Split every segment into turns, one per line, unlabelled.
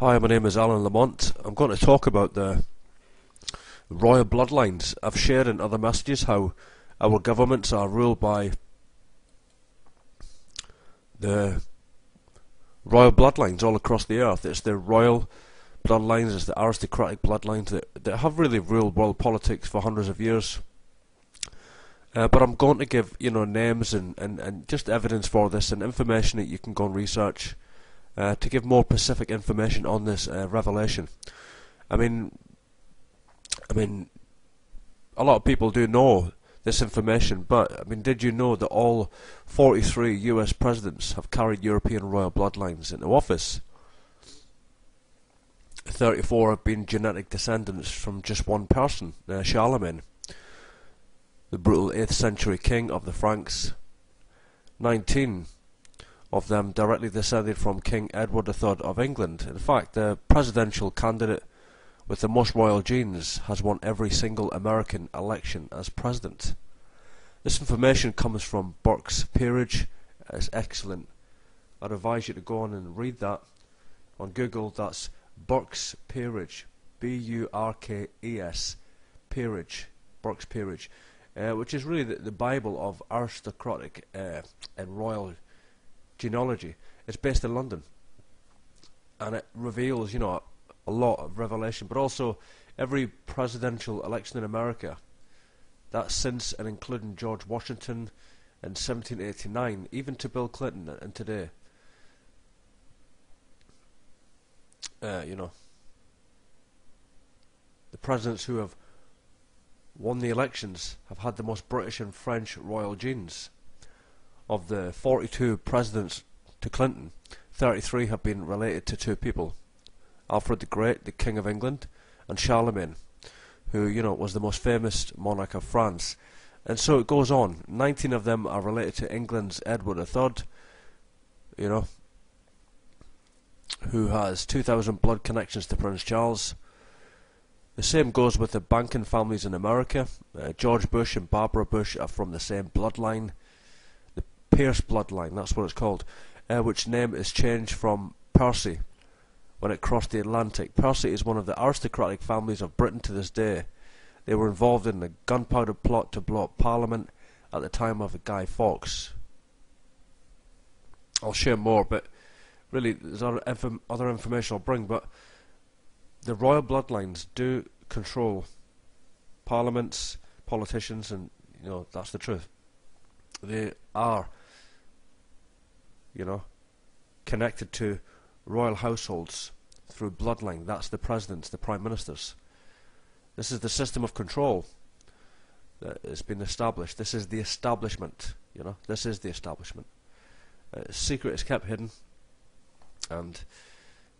Hi, my name is Alan Lamont. I'm going to talk about the royal bloodlines. I've shared in other messages how our governments are ruled by the royal bloodlines all across the earth. It's the royal bloodlines, it's the aristocratic bloodlines that have really ruled world politics for hundreds of years. But I'm going to give names and just evidence for this and information that you can go and research to give more specific information on this revelation. I mean, a lot of people do know this information, but did you know that all 43 US presidents have carried European royal bloodlines into office? 34 have been genetic descendants from just one person, Charlemagne, the brutal 8th century king of the Franks. 19 of them directly descended from King Edward III of England. In fact, the presidential candidate with the most royal genes has won every single American election as president. This information comes from Burke's Peerage. It's excellent. I'd advise you to go on and read that on Google. That's Burke's Peerage, B-U-R-K-E-S, Peerage, Burke's Peerage, which is really the Bible of aristocratic and royal genealogy. It's based in London, and it reveals, a lot of revelation, but also every presidential election in America, that's since and including George Washington in 1789, even to Bill Clinton and today. The presidents who have won the elections have had the most British and French royal genes. Of the 42 presidents to Clinton, 33 have been related to two people: Alfred the Great, the King of England, and Charlemagne, who, was the most famous monarch of France. And so it goes on. 19 of them are related to England's Edward III, who has 2,000 blood connections to Prince Charles. The same goes with the banking families in America. George Bush and Barbara Bush are from the same bloodline. The Pierce bloodline, that's what it's called, which name is changed from Percy when it crossed the Atlantic. Percy is one of the aristocratic families of Britain to this day. They were involved in the gunpowder plot to blow up Parliament at the time of Guy Fawkes. I'll share more, but really there's other information I'll bring, but the royal bloodlines do control parliaments, politicians, and that's the truth. They are connected to royal households through bloodline. That's the presidents, the prime ministers. This is the system of control that has been established. This is the establishment. This is the establishment. Secret is kept hidden, and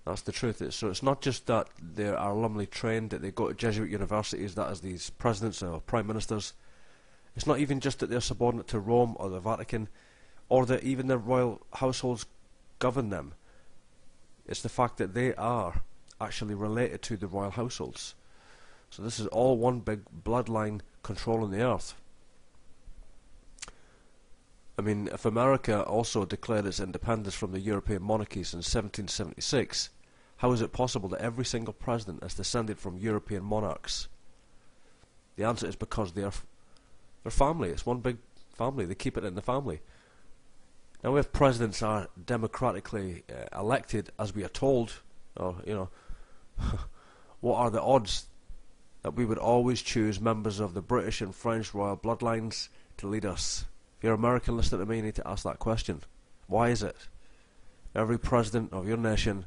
that's the truth. So it's not just that they are alumni trained, that they go to Jesuit universities, that is these presidents or prime ministers. It's not even just that they're subordinate to Rome or the Vatican, or that even the royal households govern them. It's the fact that they are actually related to the royal households. So this is all one big bloodline controlling the earth. If America also declared its independence from the European monarchies in 1776, how is it possible that every single president is descended from European monarchs? The answer is because they're family. It's one big family. They keep it in the family. Now, if presidents are democratically elected, as we are told, or what are the odds that we would always choose members of the British and French royal bloodlines to lead us? If you're American listening to me, you need to ask that question. Why is it every president of your nation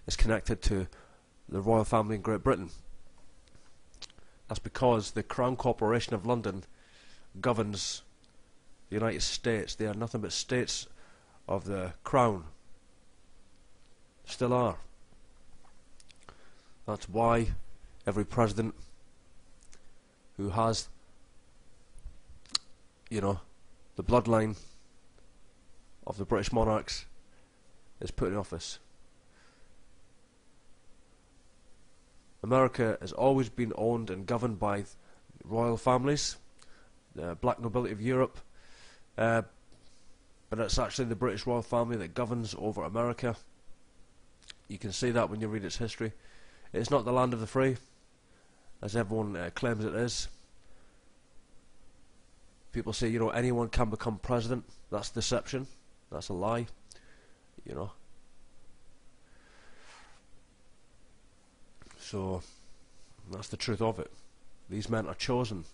is connected to the royal family in Great Britain? That's because the Crown Corporation of London governs the United States. They are nothing but states of the Crown. Still are. That's why every president who has, the bloodline of the British monarchs is put in office. America has always been owned and governed by royal families, the black nobility of Europe, but it's actually the British royal family that governs over America. You can see that when you read its history. It's not the land of the free, as everyone claims it is. People say, you know, anyone can become president. That's deception. That's a lie. You know. So that's the truth of it. These men are chosen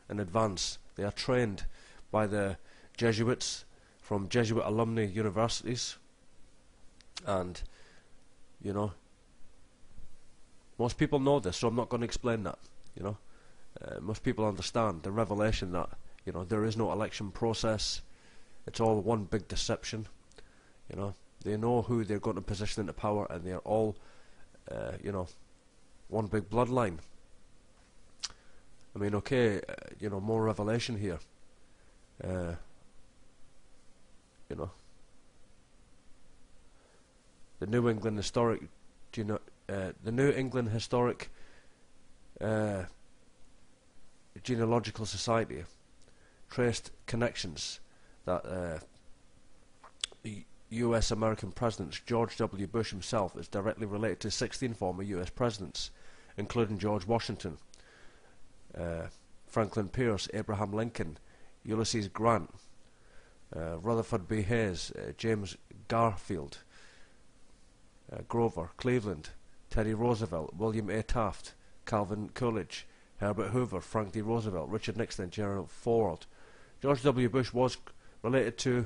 in advance. They are trained by the Jesuits from Jesuit alumni universities, and you know, most people know this, so I'm not going to explain that. You know, most people understand the revelation that, you know, there is no election process. It's all one big deception. You know, they know who they're going to position into power, and they're all, you know, one big bloodline. I mean, okay, you know, more revelation here. You know, the New England Historic, the New England Historic Genealogical Society traced connections that the U.S. American presidents, George W. Bush himself, is directly related to 16 former U.S. presidents, including George Washington, Franklin Pierce, Abraham Lincoln, Ulysses Grant, Rutherford B. Hayes, James Garfield, Grover Cleveland, Teddy Roosevelt, William A. Taft, Calvin Coolidge, Herbert Hoover, Frank D. Roosevelt, Richard Nixon, Gerald Ford. George W. Bush was related to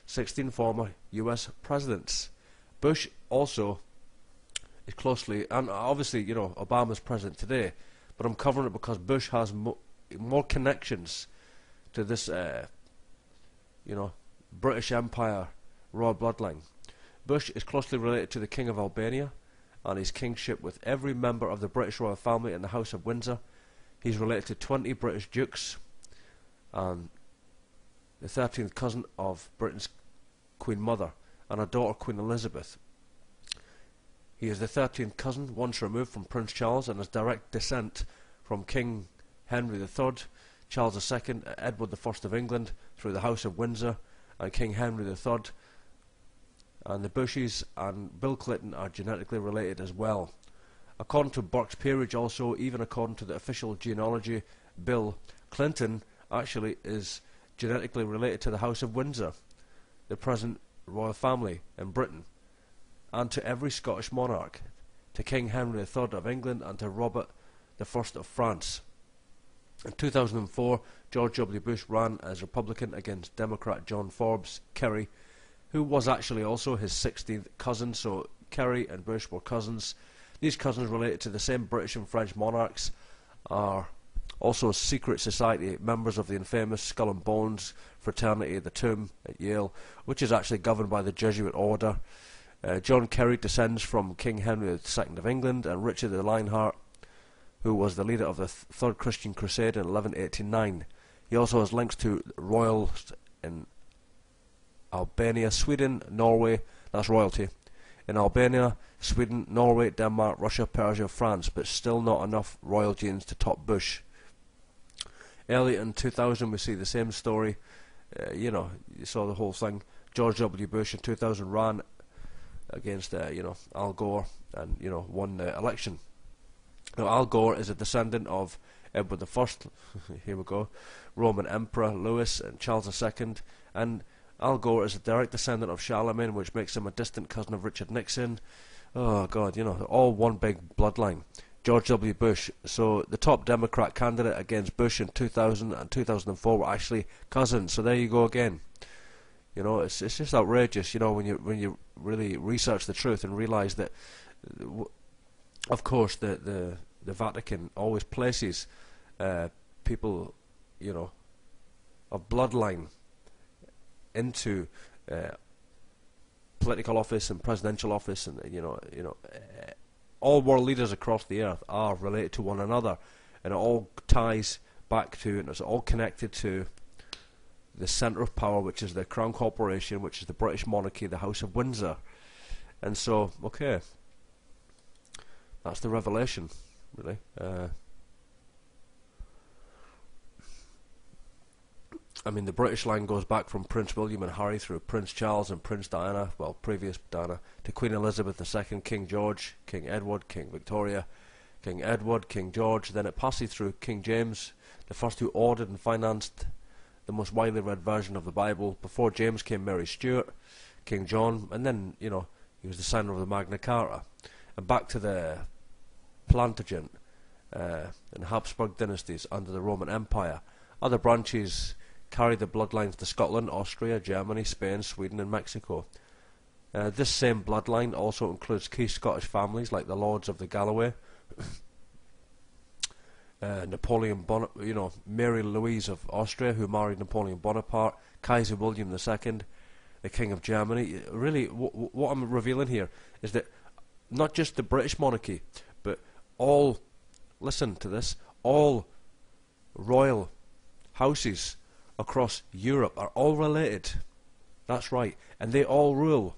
16 former U.S. presidents. Bush also is closely, and obviously, you know, Obama's president today, but I'm covering it because Bush has more connections to this, you know, British Empire royal bloodline. Bush is closely related to the King of Albania and his kingship with every member of the British royal family in the House of Windsor. He's related to 20 British dukes and the 13th cousin of Britain's Queen Mother and her daughter Queen Elizabeth. He is the 13th cousin, once removed from Prince Charles, and has direct descent from King Henry III, Charles II, Edward I of England, through the House of Windsor, and King Henry III. And the Bushes and Bill Clinton are genetically related as well. According to Burke's Peerage, also, even according to the official genealogy, Bill Clinton actually is genetically related to the House of Windsor, the present royal family in Britain, and to every Scottish monarch, to King Henry III of England, and to Robert I of France. In 2004, George W. Bush ran as Republican against Democrat John Forbes Kerry, who was actually also his 16th cousin, so Kerry and Bush were cousins. These cousins, related to the same British and French monarchs, are also a secret society, members of the infamous Skull and Bones fraternity, the Tomb at Yale, which is actually governed by the Jesuit order. John Kerry descends from King Henry II of England and Richard the Lionheart, who was the leader of the Third Christian Crusade in 1189. He also has links to royals in Albania, Sweden, Norway, that's royalty, in Albania, Sweden, Norway, Denmark, Russia, Persia, France, but still not enough royal genes to top Bush. Early in 2000 we see the same story. You know, you saw the whole thing. George W. Bush in 2000 ran against you know, Al Gore, and you know, won the election. Now Al Gore is a descendant of Edward I, here we go, Roman Emperor Louis and Charles II, and Al Gore is a direct descendant of Charlemagne, which makes him a distant cousin of Richard Nixon. Oh God, you know, all one big bloodline. George W. Bush. So the top Democrat candidate against Bush in 2000 and 2004 were actually cousins. So there you go again. You know, it's just outrageous. You know, when you really research the truth and realize that, of course, the Vatican always places people, you know, of bloodline into political office and presidential office, and you know, all world leaders across the earth are related to one another, and it all ties back to, and it's all connected to the centre of power, which is the Crown Corporation, which is the British monarchy, the House of Windsor. And so, okay, that's the revelation, really. I mean, the British line goes back from Prince William and Harry through Prince Charles and Prince Diana, well, previous Diana, to Queen Elizabeth II, King George, King Edward, King Victoria, King Edward, King George. Then it passes through King James, the first who ordered and financed the most widely read version of the Bible. Before James came Mary Stuart, King John, and then, you know, he was the signer of the Magna Carta. And back to the Plantagenet and Habsburg dynasties under the Roman Empire. Other branches carried the bloodlines to Scotland, Austria, Germany, Spain, Sweden and Mexico. This same bloodline also includes key Scottish families like the Lords of the Galloway, Napoleon Mary Louise of Austria, who married Napoleon Bonaparte, Kaiser William II, the King of Germany. Really, what I'm revealing here is that not just the British monarchy, but all, listen to this, all royal houses across Europe are all related. That's right, and they all rule.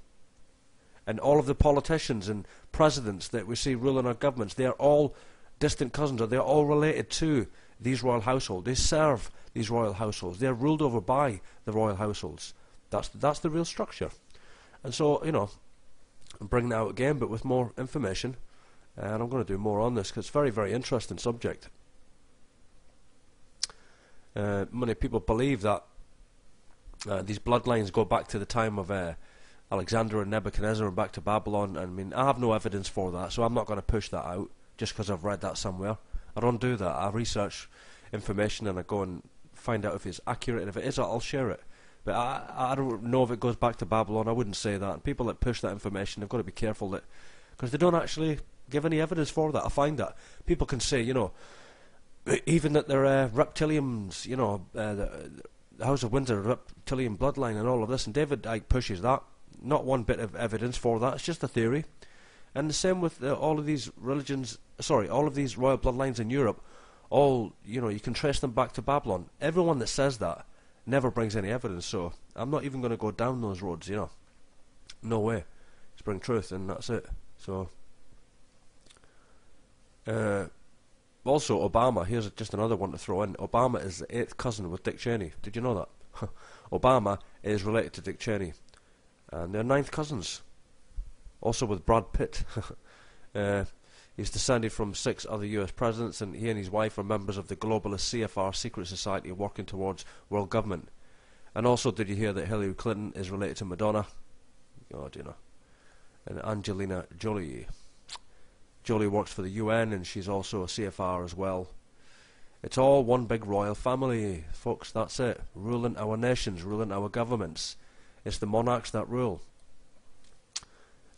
And all of the politicians and presidents that we see ruling our governments, they are all distant cousins, or they are all related to these royal households. They serve these royal households. They are ruled over by the royal households. That's the real structure. And so, you know, I'm bringing that out again, but with more information. And I'm going to do more on this because it's a very, very interesting subject. Many people believe that these bloodlines go back to the time of Alexander and Nebuchadnezzar and back to Babylon. I mean, I have no evidence for that, so I'm not going to push that out just because I've read that somewhere. I don't do that. I research information and I go and find out if it's accurate, and if it is, I'll share it. But I don't know if it goes back to Babylon. I wouldn't say that. And people that push that information, they've got to be careful, that because they don't actually give any evidence for that. I find that people can say, you know, even that they're reptilians, you know, the House of Windsor, reptilian bloodline and all of this, and David Icke pushes that. Not one bit of evidence for that. It's just a theory. And the same with all of these religions, all of these royal bloodlines in Europe, all, you know, you can trace them back to Babylon. Everyone that says that never brings any evidence, so I'm not even going to go down those roads, you know. No way. Just bring truth, and that's it. So, also, Obama, here's just another one to throw in. Obama is the 8th cousin with Dick Cheney. Did you know that? Obama is related to Dick Cheney. And they're 9th cousins. Also with Brad Pitt. He's descended from 6 other US presidents, and he and his wife are members of the globalist CFR secret society working towards world government. And also, did you hear that Hillary Clinton is related to Madonna? God, you know. And Angelina Jolie. Jolie works for the UN, and she's also a CFR as well. It's all one big royal family, folks, that's it. Ruling our nations, ruling our governments. It's the monarchs that rule.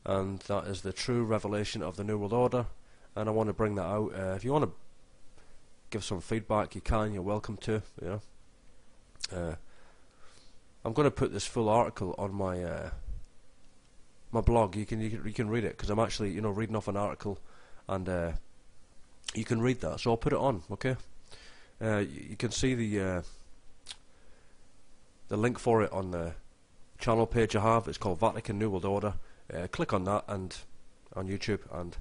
And that is the true revelation of the New World Order. And I want to bring that out. If you want to give some feedback, you can. You're welcome to. You know, I'm going to put this full article on my my blog. You can read it, because I'm actually, you know, reading off an article, and you can read that. So I'll put it on. Okay. You can see the link for it on the channel page I have. It's called Vatican New World Order. Click on that and on YouTube, and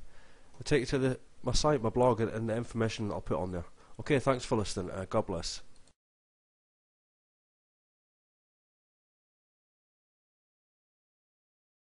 it'll take you to my site, my blog, and the information I'll put on there. Okay, thanks for listening. God bless.